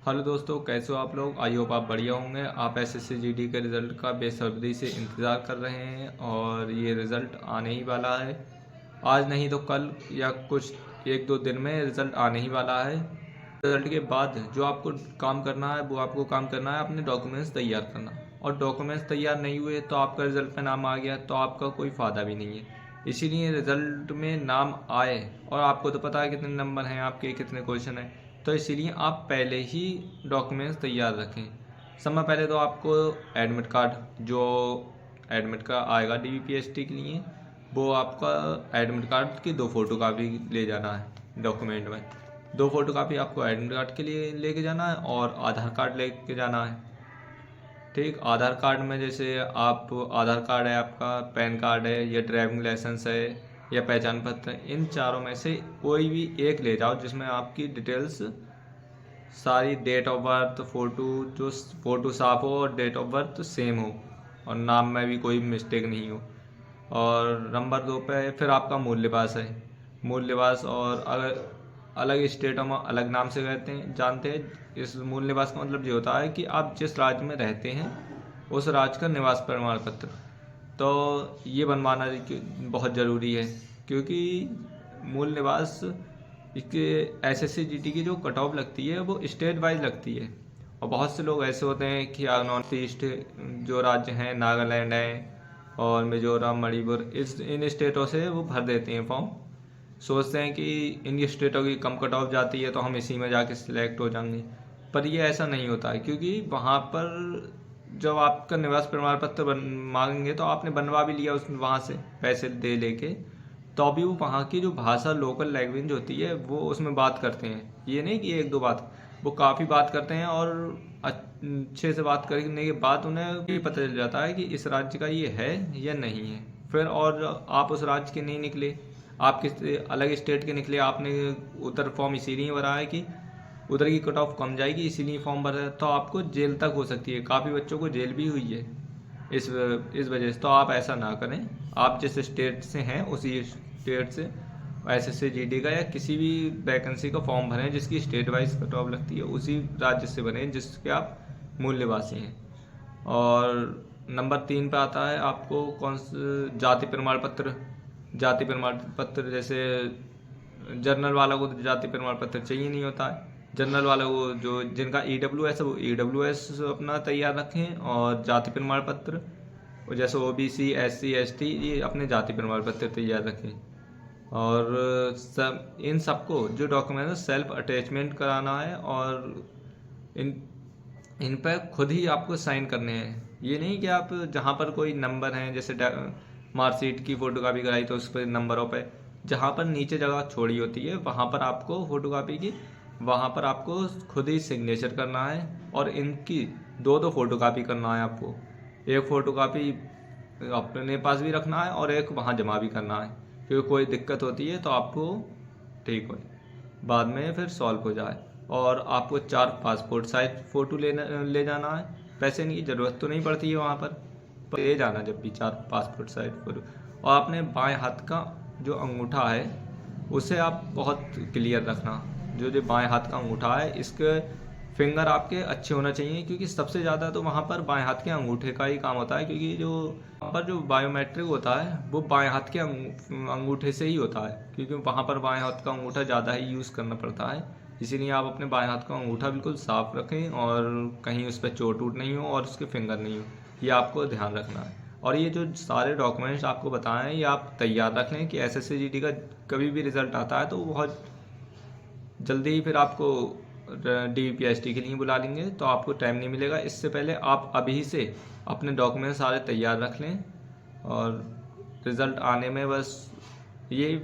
Hello दोस्तों, कैसे हो आप लोग। आई होप आप बढ़िया होंगे। आप एसएससी जीडी के रिज़ल्ट का बेसब्री से इंतज़ार कर रहे हैं और ये रिज़ल्ट आने ही वाला है। आज नहीं तो कल या कुछ एक दो दिन में रिज़ल्ट आने ही वाला है। रिज़ल्ट के बाद जो आपको काम करना है वो आपको काम करना है अपने डॉक्यूमेंट्स तैयार करना। और डॉक्यूमेंट्स तैयार नहीं हुए तो आपका रिज़ल्ट में नाम आ गया तो आपका कोई फ़ायदा भी नहीं है। इसीलिए रिज़ल्ट में नाम आए और आपको तो पता है कितने नंबर हैं आपके, कितने क्वेश्चन हैं, तो इसीलिए आप पहले ही डॉक्यूमेंट्स तैयार रखें। समय पहले तो आपको एडमिट कार्ड, जो एडमिट का आएगा डीवीपीएसटी के लिए, वो आपका एडमिट कार्ड की 2 फोटो कापी ले जाना है। डॉक्यूमेंट में 2 फोटो कापी आपको एडमिट कार्ड के लिए लेके जाना है और आधार कार्ड लेके जाना है। ठीक, आधार कार्ड में जैसे आप आधार कार्ड है, आपका पैन कार्ड है या ड्राइविंग लाइसेंस है या पहचान पत्र है, इन चारों में से कोई भी एक ले जाओ जिसमें आपकी डिटेल्स सारी, डेट ऑफ बर्थ, फ़ोटो, जो फ़ोटो साफ हो और डेट ऑफ बर्थ सेम हो और नाम में भी कोई मिस्टेक नहीं हो। और नंबर 2 पे फिर आपका मूल लिबास है। मूल लिबास और अगर अलग स्टेटों में अलग नाम से कहते हैं जानते हैं। इस मूल निवास का मतलब ये होता है कि आप जिस राज्य में रहते हैं उस राज्य का निवास प्रमाण पत्र, तो ये बनवाना बहुत ज़रूरी है। क्योंकि मूल निवास इसके एसएससी जीडी की जो कट ऑफ लगती है वो स्टेट वाइज लगती है। और बहुत से लोग ऐसे होते हैं कि नॉर्थ ईस्ट जो राज्य हैं, नागालैंड है और मिजोरम, मणिपुर, इन स्टेटों से वो भर देते हैं फॉर्म। सोचते हैं कि इन स्टेटों की कम कट ऑफ जाती है तो हम इसी में जाके सिलेक्ट हो जाएंगे, पर ये ऐसा नहीं होता है। क्योंकि वहाँ पर जब आपका निवास प्रमाण पत्र मांगेंगे तो आपने बनवा भी लिया उस वहाँ से पैसे दे लेके, तो अभी वो वहाँ की जो भाषा, लोकल लैंग्वेज होती है, वो उसमें बात करते हैं। ये नहीं कि एक दो बात, वो काफ़ी बात करते हैं और अच्छे से बात करने के बाद उन्हें भी पता चल जाता है कि इस राज्य का ये है या नहीं है। फिर और आप उस राज्य के नहीं निकले, आप किसी अलग स्टेट के निकले, आपने उधर फॉर्म इसीलिए भरा है कि उधर की कट ऑफ कम जाएगी, इसीलिए फॉर्म भरा है, तो आपको जेल तक हो सकती है। काफ़ी बच्चों को जेल भी हुई है इस वजह से। तो आप ऐसा ना करें। आप जिस स्टेट से हैं उसी स्टेट से एसएससी जीडी का या किसी भी वैकेंसी का फॉर्म भरें जिसकी स्टेट वाइज कट ऑफ लगती है, उसी राज्य से भरें जिसके आप मूल निवासी हैं। और नंबर 3 पे आता है आपको कौन सा जाति प्रमाण पत्र। जाति प्रमाण पत्र जैसे जनरल वालों को तो जाति प्रमाण पत्र चाहिए नहीं होता है। जनरल वालों को जो जिनका ईडब्ल्यूएस है वो ईडब्ल्यूएस अपना तैयार रखें, और जाति प्रमाण पत्र, और जैसे ओबीसी, एससी, एसटी, ये अपने जाति प्रमाण पत्र तैयार रखें। और इन सबको जो डॉक्यूमेंट सेल्फ अटैचमेंट कराना है और इन पर खुद ही आपको साइन करने हैं। ये नहीं कि आप जहाँ पर कोई नंबर हैं, जैसे मार्कशीट की फ़ोटोकॉपी कराई तो उस पर नंबरों पे जहाँ पर नीचे जगह छोड़ी होती है वहाँ पर आपको फ़ोटोकॉपी की, वहाँ पर आपको खुद ही सिग्नेचर करना है। और इनकी 2-2 फ़ोटोकॉपी करना है आपको। एक फ़ोटोकॉपी अपने पास भी रखना है और एक वहाँ जमा भी करना है, क्योंकि कोई दिक्कत होती है तो आपको ठीक हो, बाद में फिर सॉल्व हो जाए। और आपको 4 पासपोर्ट साइज फ़ोटो ले जाना है। पैसे की ज़रूरत तो नहीं पड़ती है वहाँ पर ले जाना जब भी 4 पासपोर्ट साइज फ़ोटो। और अपने बाएं हाथ का जो अंगूठा है उसे आप बहुत क्लियर रखना। जो बाएं हाथ का अंगूठा है, इसके फिंगर आपके अच्छे होना चाहिए, क्योंकि सबसे ज़्यादा तो वहाँ पर बाएं हाथ के अंगूठे का ही काम होता है। क्योंकि जो वहाँ पर जो बायोमेट्रिक होता है वो बाएं हाथ के अंगूठे से ही होता है, क्योंकि वहाँ पर बाएं हाथ का अंगूठा ज़्यादा ही यूज़ करना पड़ता है। इसीलिए आप अपने बाएं हाथ का अंगूठा बिल्कुल साफ रखें और कहीं उस पर चोट वोट नहीं हो और उसके फिंगर नहीं हो, ये आपको ध्यान रखना है। और ये जो सारे डॉक्यूमेंट्स आपको बताए हैं ये आप तैयार रख लें कि एसएससी जीडी का कभी भी रिज़ल्ट आता है तो बहुत जल्दी ही फिर आपको डीवीपीएसटी के लिए बुला लेंगे, तो आपको टाइम नहीं मिलेगा। इससे पहले आप अभी से अपने डॉक्यूमेंट सारे तैयार रख लें और रिज़ल्ट आने में बस ये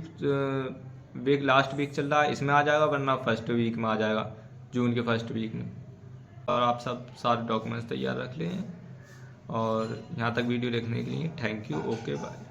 वीक, लास्ट वीक चल रहा है, इसमें आ जाएगा, वरना फर्स्ट वीक में आ जाएगा, जून के फर्स्ट वीक में। और आप सब सारे डॉक्यूमेंट्स तैयार रख लें। और यहाँ तक वीडियो देखने के लिए थैंक यू। Okay, bye.